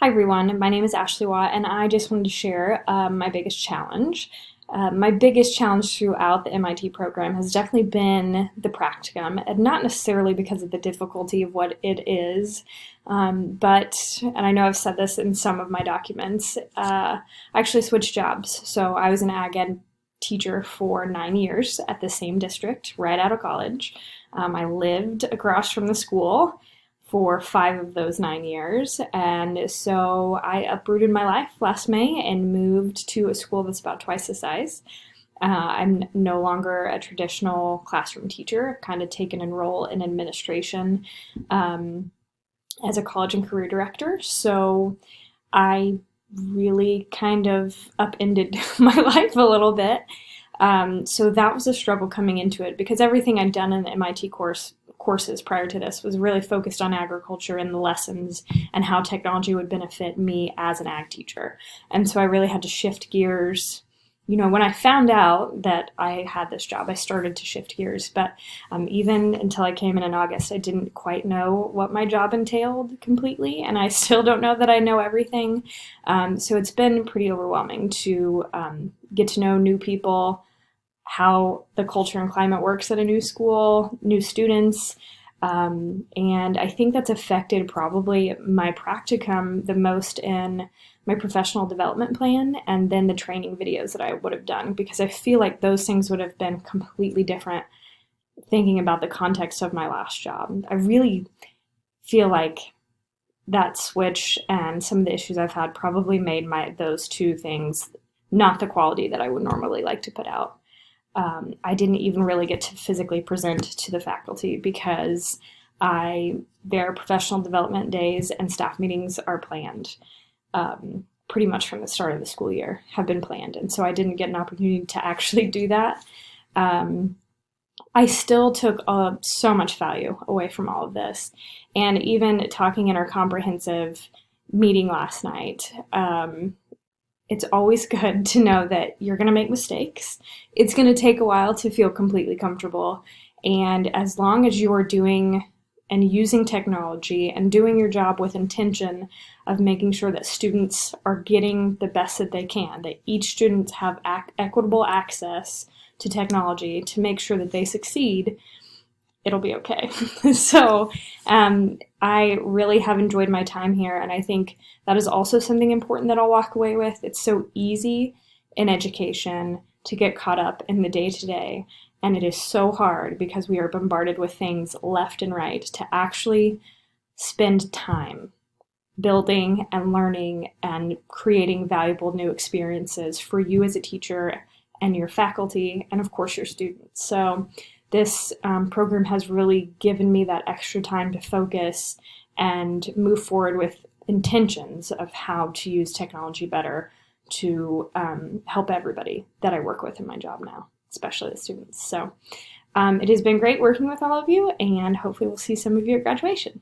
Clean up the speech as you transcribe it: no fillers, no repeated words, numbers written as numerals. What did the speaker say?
Hi everyone, my name is Ashley Watt, and I just wanted to share my biggest challenge. My biggest challenge throughout the MIT program has definitely been the practicum, and not necessarily because of the difficulty of what it is, and I know I've said this in some of my documents, I actually switched jobs. So I was an ag ed teacher for 9 years at the same district right out of college. I lived across from the school for 5 of those 9 years. And so I uprooted my life last May and moved to a school that's about twice the size. I'm no longer a traditional classroom teacher. I've kind of taken a role in administration as a college and career director. So I really kind of upended my life a little bit. So that was a struggle coming into it because everything I'd done in the MIT courses prior to this was really focused on agriculture and the lessons and how technology would benefit me as an ag teacher. And so I really had to shift gears. When I found out that I had this job, I started to shift gears. But even until I came in August, I didn't quite know what my job entailed completely. And I still don't know that I know everything. So it's been pretty overwhelming to get to know new people, how the culture and climate works at a new school, new students. And I think that's affected probably my practicum the most in my professional development plan and then the training videos that I would have done, because I feel like those things would have been completely different thinking about the context of my last job. I really feel like that switch and some of the issues I've had probably made those two things not the quality that I would normally like to put out. I didn't even really get to physically present to the faculty because their professional development days and staff meetings are planned pretty much from the start of the school year, have been planned. And so I didn't get an opportunity to actually do that. I still took so much value away from all of this. And even talking in our comprehensive meeting last night, it's always good to know that you're going to make mistakes. It's going to take a while to feel completely comfortable. And as long as you're doing and using technology and doing your job with intention of making sure that students are getting the best that they can, that each student have equitable access to technology to make sure that they succeed, it'll be okay. So I really have enjoyed my time here, and I think that is also something important that I'll walk away with. It's so easy in education to get caught up in the day-to-day, and it is so hard because we are bombarded with things left and right to actually spend time building and learning and creating valuable new experiences for you as a teacher and your faculty and, of course, your students. So this program has really given me that extra time to focus and move forward with intentions of how to use technology better to help everybody that I work with in my job now, especially the students. So it has been great working with all of you, and hopefully we'll see some of you at graduation.